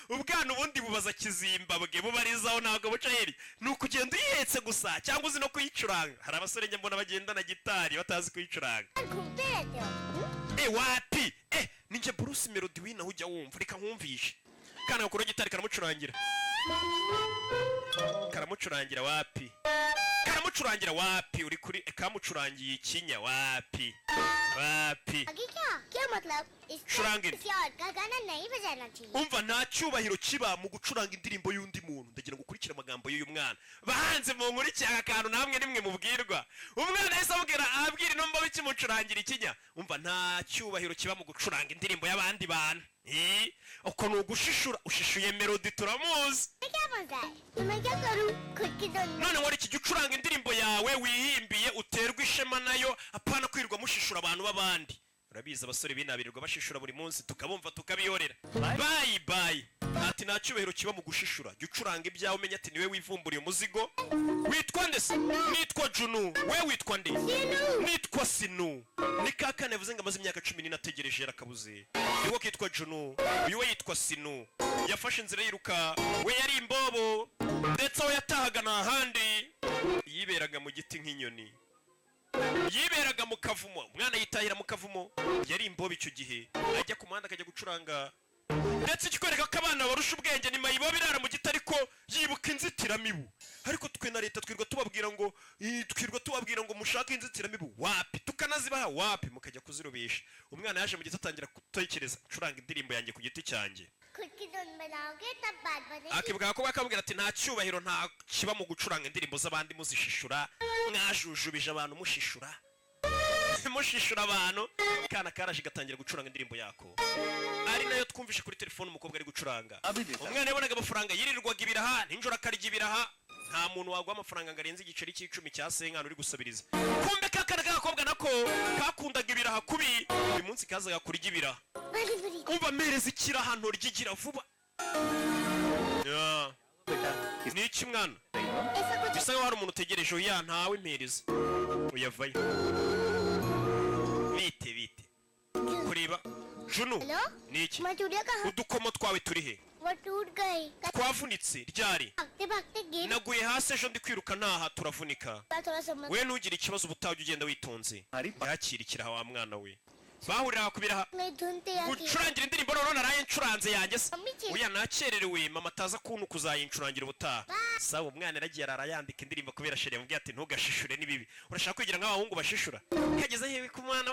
ubwana ubundi bubaza Kizimbabwe bubarizaho ntabwo buca heri ni ukugenda uyihetse gusa cyangwa uzi no kuyicuranga. Hari abasore njye mbona bagendana gitari batazi kuyicuranga. Wapi ninjye Bruce Melody wina ujya wumva reka nkumvishe kana gakora gitari karamucurangira wapi wapi uri kuri kamucurangiye ikinya wapi क्या मतलब इसका किसी और का गाना नहीं बजाना चाहिए. Umva nta cyubahiro kiba mu gucuranga indirimbo y'undi muntu. Ndagira ngo ukurikire amagambo y'uyu mwana bahanze mu nkuri cyaka kantu namwe nimwe mubwirwa. Umwana yese abwira nomba bikimucurangira ikinya. Umva nta cyubahiro kiba mu gucuranga indirimbo y'abandi bantu. Uko nugushishura ushishuye Melody turamuzi. None wari iki gucuranga indirimbo yawe wihimbiye uterwa ishema nayo apana kwirwa mushishura abantu babandi. Urabiza abasore binabirirwa bashishura buri munsi tukabumva tukabihorera. Bye ati nta cyubahiro kiba mu gushishura. Gucuranga ibyawe umenya ati niwe wivumburiye umuzigo. Witwa nde se? Nitwa Junu. We witwa nde? Nitwa Sinu. Ni kakane vuze ngo amaze imyaka 10 nategereje yarakabuze. Niwo kitwa Junu. Uyu we yitwa Sinu. Yafashe inzira yiruka. We yari imbobo. Ndetse aho yatahaga n'ahandi yiberaga mu giti nk'inyoni. Yiberaga mu kavumo. Umwana yitahira mu kavumo. Yari imbobo icyo gihe. Ajya ku muhanda akajya gucuranga. Ndetse ikikwereka ko abana barusha ubwenge ni mayibo birara mu giti ariko yibuka inzitiramibu. Ariko twe na leta twirwa tubabwira ngo mushake inzitiramibu wapi tukanazibaha wapi mukajya kuzirubisha. Umwana yaje mu giti atangira gutekereza curanga indirimbo yanjye ku giti cyanjye. Akibwa ko bakabwira ati nta cyubahiro nta kiba mu gucuranga indirimbo z'abandi muzishishura. Mwajujubije abantu mushishura abantu. Kana karaje gatangira gucuranga indirimbo yako ari nayo twumvishe kuri telefone umukobwa ari gucuranga. Umwana yabonaga amafaranga yirirwaga ibiraha ninjora akarya ibiraha. Nta muntu wagwa amafaranga ngarenze igiceri cy'icumi cya senkano uri gusabiriza. Kumbe kakana k'agakobwa nako kakundaga ibiraha kubi uyu munsi kazaga kurya ibiraha. Umva mereza ikiraha nto ryigira vuba. Ni iki mwana? Bisa nkaho hari umuntu utegereje oya ntawe mpereza. Uyavayo. Bite. Kureba Junu. Ni iki? Udukomo twawe turi he? Twavunitse ryari? Naguye hasi ejo ndi kwiruka naha turavunika. We nugira ikibazo ubutaje ugenda witonze. Yakirikira wa mwana we. Bahurira kubiraha. Gucurangira indirimbo none naraye ncuranze yanjye se. Uya nakererewe mama taza kuntu kuzayincurangira ubutaha. Sawa umwana yaragiye arayandika indirimbo kubera shere yamubwiye ati ntugashishure nibibi. Urashaka kwigira nk'abahungu bashishura. Kageze hewe ku mwana